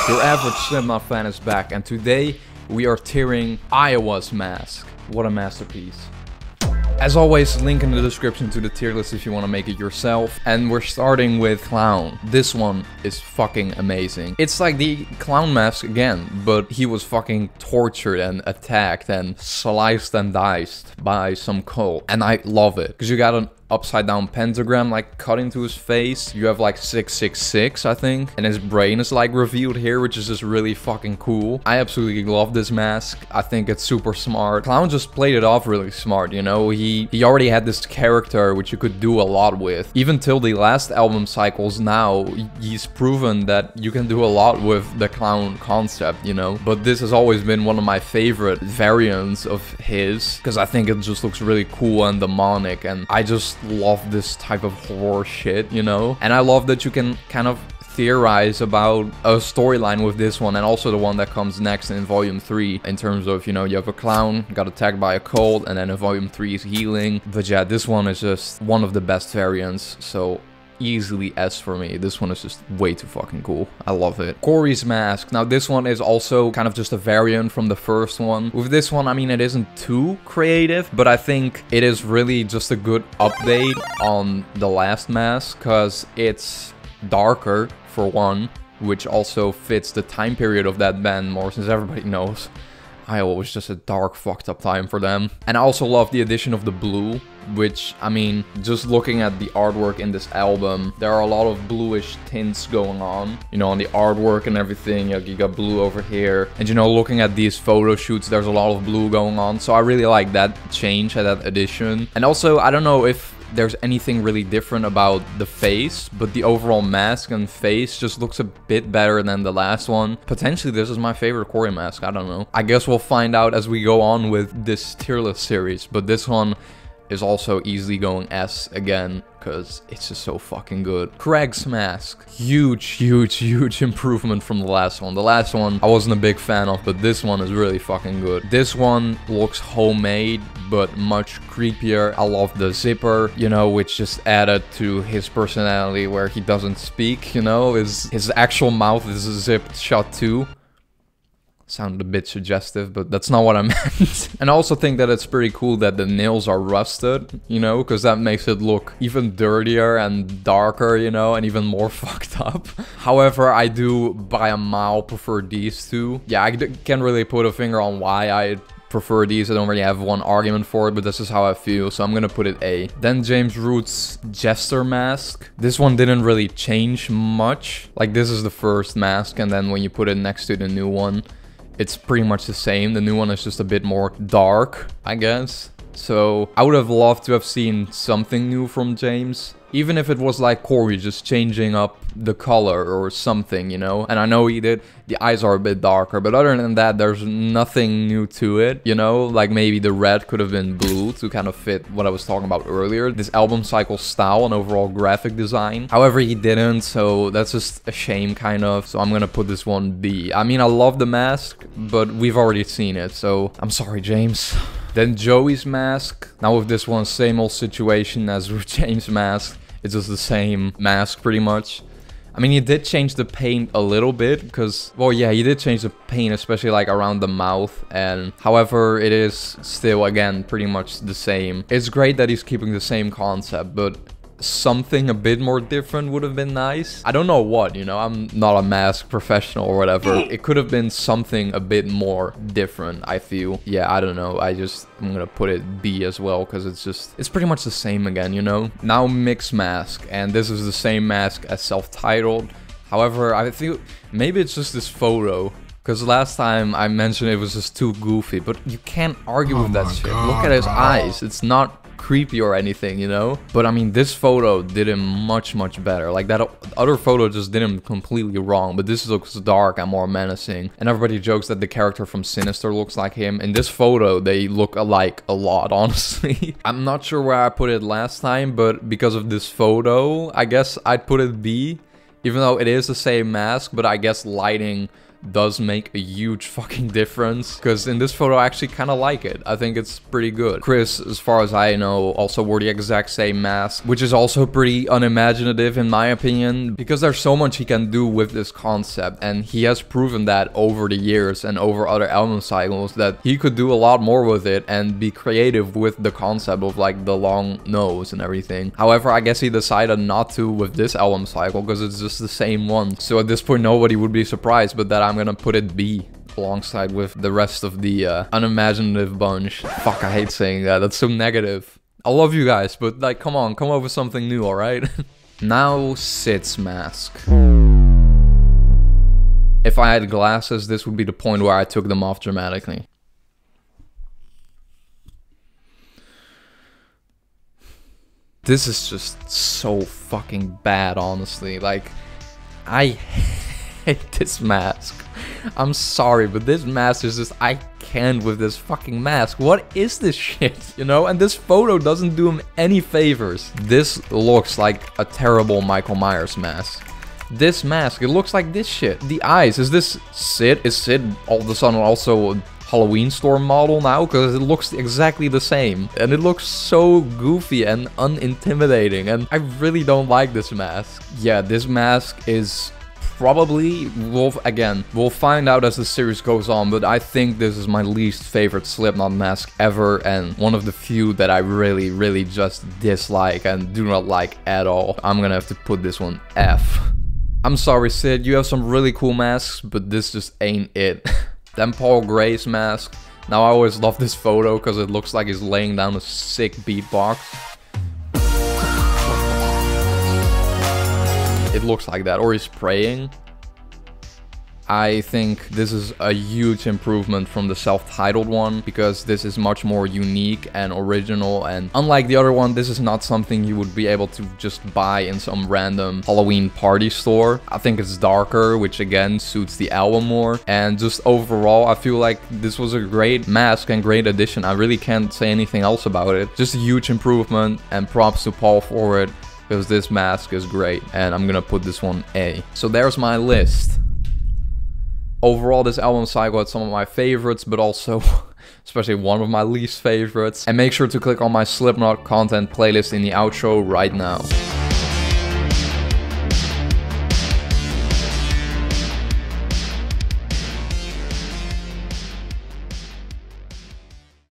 Your average Slipknot fan is back, and today we are tearing Iowa's mask. What a masterpiece. As always, link in the description to the tier list if you want to make it yourself. And we're starting with Clown. This one is fucking amazing. It's like the clown mask again, but he was fucking tortured and attacked and sliced and diced by some cult. And I love it, because you got an upside down pentagram like cut into his face. You have like 666, I think, and his brain is like revealed here, which is just really fucking cool. I absolutely love this mask. I think it's super smart. Clown just played it off really smart, you know. He already had this character which you could do a lot with. Even till the last album cycles now, he's proven that you can do a lot with the clown concept, you know. But this has always been one of my favorite variants of his, because I think it just looks really cool and demonic, and I just love this type of horror shit, you know. And I love that you can kind of theorize about a storyline with this one, and also the one that comes next in volume 3, in terms of, you know, you have a clown got attacked by a cult, and then in volume 3 is healing. But yeah, this one is just one of the best variants, so easily S for me. This one is just way too fucking cool. I love it. Corey's mask. Now this one is also kind of just a variant from the first one. With this one, I mean, it isn't too creative, but I think it is really just a good update on the last mask, because it's darker for one, which also fits the time period of that band more, since everybody knows Iowa was just a dark, fucked up time for them. And I also love the addition of the blue, which, I mean, just looking at the artwork in this album, there are a lot of bluish tints going on, you know, on the artwork and everything. You got blue over here, and, you know, looking at these photo shoots, there's a lot of blue going on, so I really like that change and that addition. And also, I don't know if there's anything really different about the face, but the overall mask and face just looks a bit better than the last one. Potentially this is my favorite Corey mask, I don't know. I guess we'll find out as we go on with this tier list series, but this one is also easily going S again, because it's just so fucking good. Craig's mask. Huge improvement from the last one. The last one I wasn't a big fan of, but this one is really fucking good. This one looks homemade, but much creepier. I love the zipper, you know, which just added to his personality, where he doesn't speak, you know. His actual mouth is zipped shut too. Sounded a bit suggestive, but that's not what I meant. And I also think that it's pretty cool that the nails are rusted, you know, because that makes it look even dirtier and darker, you know, and even more fucked up. However, I do by a mile prefer these two. Yeah, I can't really put a finger on why I prefer these. I don't really have one argument for it, but this is how I feel, so I'm gonna put it A. Then James Root's Jester mask. This one didn't really change much. Like, this is the first mask, and then when you put it next to the new one, it's pretty much the same. The new one is just a bit more dark, I guess. So I would have loved to have seen something new from James. Even if it was like Corey, just changing up the color or something, you know? And I know he did. The eyes are a bit darker, but other than that, there's nothing new to it, you know? Like, maybe the red could have been blue to kind of fit what I was talking about earlier. This album cycle style and overall graphic design. However, he didn't, so that's just a shame, kind of. So I'm gonna put this one B. I mean, I love the mask, but we've already seen it, so I'm sorry, James. Then Joey's mask. Now with this one, same old situation as with James' mask. It's just the same mask, pretty much. I mean, he did change the paint a little bit, because, well, yeah, he did change the paint, especially, like, around the mouth. And, however, it is still, again, pretty much the same. It's great that he's keeping the same concept, but something a bit more different would have been nice. I don't know what, you know, I'm not a mask professional or whatever. It could have been something a bit more different, I feel. Yeah, I don't know. I'm gonna put it B as well, because it's pretty much the same again, you know. Now Mixed mask, and this is the same mask as self-titled. However, I think maybe it's just this photo, because last time I mentioned it was just too goofy, but you can't argue with that shit. Look at his eyes. It's not creepy or anything, you know. But I mean, this photo did him much better. Like, that other photo just did him completely wrong, but this looks dark and more menacing. And everybody jokes that the character from Sinister looks like him. In this photo, they look alike a lot, honestly. I'm not sure where I put it last time, but because of this photo, I guess I'd put it B, even though it is the same mask. But I guess lighting does make a huge fucking difference, because in this photo I actually kind of like it. I think it's pretty good. Chris, as far as I know, also wore the exact same mask, which is also pretty unimaginative in my opinion, because there's so much he can do with this concept, and he has proven that over the years and over other album cycles that he could do a lot more with it and be creative with the concept of like the long nose and everything. However, I guess he decided not to with this album cycle because it's just the same one. So at this point nobody would be surprised, but that I'm gonna put it B alongside with the rest of the unimaginative bunch. Fuck, I hate saying that. That's so negative. I love you guys, but like, come on, come up with something new, alright? Now, Sid's mask. If I had glasses, this would be the point where I took them off dramatically. This is just so fucking bad, honestly. Like, I hate this mask. I'm sorry, but this mask is just, I can't with this fucking mask. What is this shit, you know? And this photo doesn't do him any favors. This looks like a terrible Michael Myers mask. This mask, it looks like this shit. The eyes, is this Sid? Is Sid all of a sudden also a Halloween store model now? Because it looks exactly the same. And it looks so goofy and unintimidating. And I really don't like this mask. Yeah, this mask is probably, we'll find out as the series goes on, but I think this is my least favorite Slipknot mask ever, and one of the few that I really just dislike and do not like at all. I'm gonna have to put this one F. I'm sorry, Sid, you have some really cool masks, but this just ain't it. Then Paul Gray's mask. Now I always love this photo because it looks like he's laying down a sick beatbox. It looks like that, or he's praying. I think this is a huge improvement from the self-titled one, because this is much more unique and original, and unlike the other one, this is not something you would be able to just buy in some random Halloween party store. I think it's darker, which again suits the album more, and just overall I feel like this was a great mask and great addition. I really can't say anything else about it. Just a huge improvement, and props to Paul for it, because this mask is great, and I'm gonna put this one A. So there's my list. Overall, this album cycle had some of my favorites, but also especially one of my least favorites. And make sure to click on my Slipknot content playlist in the outro right now.